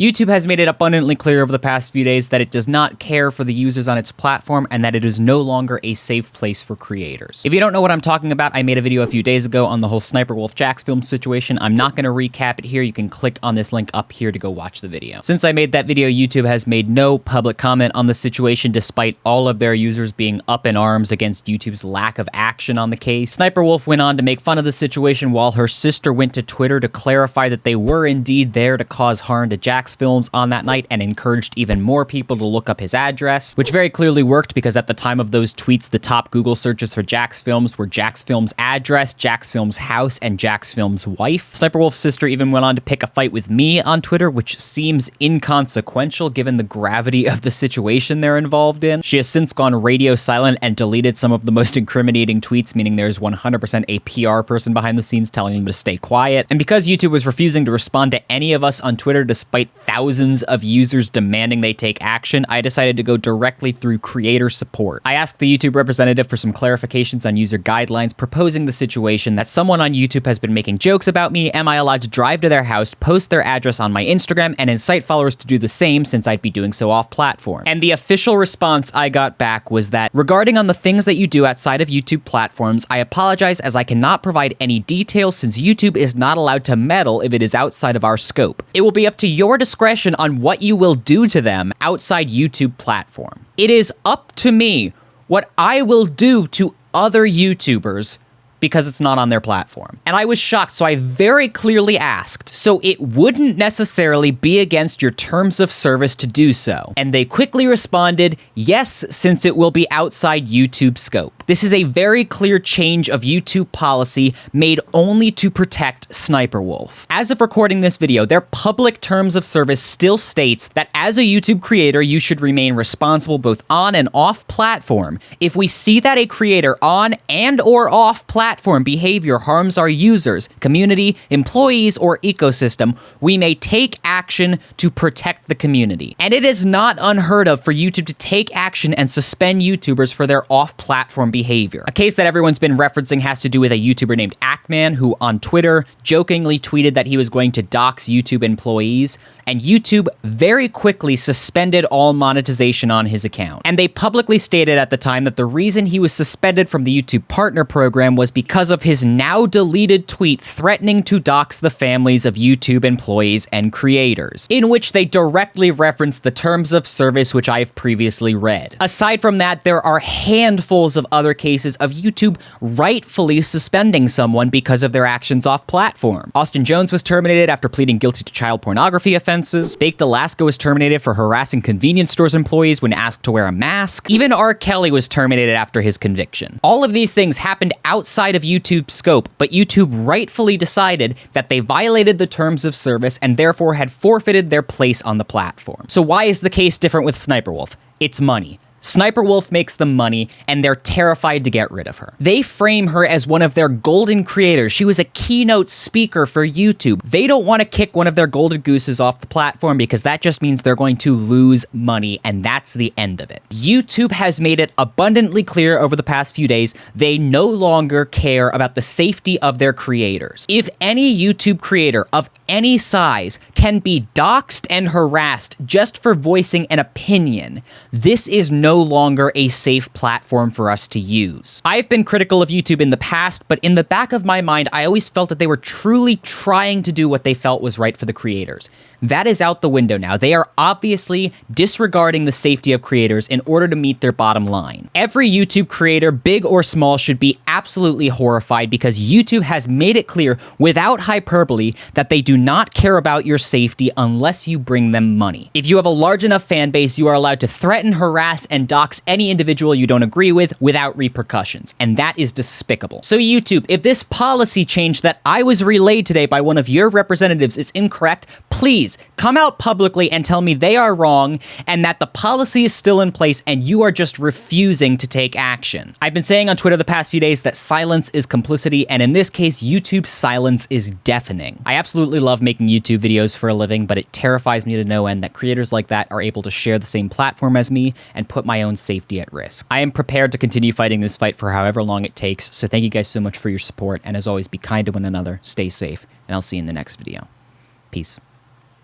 YouTube has made it abundantly clear over the past few days that it does not care for the users on its platform and that it is no longer a safe place for creators. If you don't know what I'm talking about, I made a video a few days ago on the whole SSSniperwolf Jax film situation. I'm not going to recap it here. You can click on this link up here to go watch the video. Since I made that video, YouTube has made no public comment on the situation despite all of their users being up in arms against YouTube's lack of action on the case. SSSniperwolf went on to make fun of the situation while her sister went to Twitter to clarify that they were indeed there to cause harm to Jax Films on that night and encouraged even more people to look up his address, which very clearly worked because at the time of those tweets, the top Google searches for Jax Films were Jax Films address, Jax Films house, and Jax Films wife. SSSniperwolf's sister even went on to pick a fight with me on Twitter, which seems inconsequential given the gravity of the situation they're involved in. She has since gone radio silent and deleted some of the most incriminating tweets, meaning there's 100% a PR person behind the scenes telling them to stay quiet. And because YouTube was refusing to respond to any of us on Twitter despite thousands of users demanding they take action, I decided to go directly through creator support. I asked the YouTube representative for some clarifications on user guidelines, proposing the situation that someone on YouTube has been making jokes about me. Am I allowed to drive to their house, post their address on my Instagram, and incite followers to do the same since I'd be doing so off-platform? And the official response I got back was that, regarding on the things that you do outside of YouTube platforms, I apologize as I cannot provide any details since YouTube is not allowed to meddle if it is outside of our scope. It will be up to your discretion on what you will do to them outside YouTube platform. It is up to me what I will do to other YouTubers because it's not on their platform. And I was shocked, so I very clearly asked, so it wouldn't necessarily be against your terms of service to do so. And they quickly responded, yes, since it will be outside YouTube scope. This is a very clear change of YouTube policy made only to protect SSSniperwolf. As of recording this video, their public terms of service still states that as a YouTube creator, you should remain responsible both on and off platform. If we see that a creator on and or off platform behavior harms our users, community, employees, or ecosystem, we may take action to protect the community. And it is not unheard of for YouTube to take action and suspend YouTubers for their off-platform behavior. A case that everyone's been referencing has to do with a YouTuber named Actman, who on Twitter jokingly tweeted that he was going to dox YouTube employees, and YouTube very quickly suspended all monetization on his account. And they publicly stated at the time that the reason he was suspended from the YouTube Partner Program was because of his now deleted tweet threatening to dox the families of YouTube employees and creators, in which they directly referenced the terms of service which I have previously read. Aside from that, there are handfuls of other cases of YouTube rightfully suspending someone because of their actions off-platform. Austin Jones was terminated after pleading guilty to child pornography offenses. Baked Alaska was terminated for harassing convenience stores employees when asked to wear a mask. Even R. Kelly was terminated after his conviction. All of these things happened outside of YouTube's scope, but YouTube rightfully decided that they violated the terms of service and therefore had forfeited their place on the platform. So why is the case different with SSSniperwolf? It's money. SSSniperwolf makes them money, and they're terrified to get rid of her. They frame her as one of their golden creators. She was a keynote speaker for YouTube. They don't want to kick one of their golden gooses off the platform because that just means they're going to lose money, and that's the end of it. YouTube has made it abundantly clear over the past few days they no longer care about the safety of their creators. If any YouTube creator of any size can be doxxed and harassed just for voicing an opinion, this is no longer a safe platform for us to use. I've been critical of YouTube in the past, but in the back of my mind, I always felt that they were truly trying to do what they felt was right for the creators. That is out the window now. They are obviously disregarding the safety of creators in order to meet their bottom line. Every YouTube creator, big or small, should be absolutely horrified because YouTube has made it clear, without hyperbole, that they do not care about your safety unless you bring them money. If you have a large enough fan base, you are allowed to threaten, harass, and dox any individual you don't agree with without repercussions, and that is despicable. So YouTube, if this policy change that I was relayed today by one of your representatives is incorrect, please come out publicly and tell me they are wrong and that the policy is still in place and you are just refusing to take action. I've been saying on Twitter the past few days that silence is complicity, and in this case, YouTube's silence is deafening. I absolutely love making YouTube videos for a living, but it terrifies me to no end that creators like that are able to share the same platform as me and put my own safety at risk. I am prepared to continue fighting this fight for however long it takes, so thank you guys so much for your support, and as always, be kind to one another, stay safe, and I'll see you in the next video. Peace.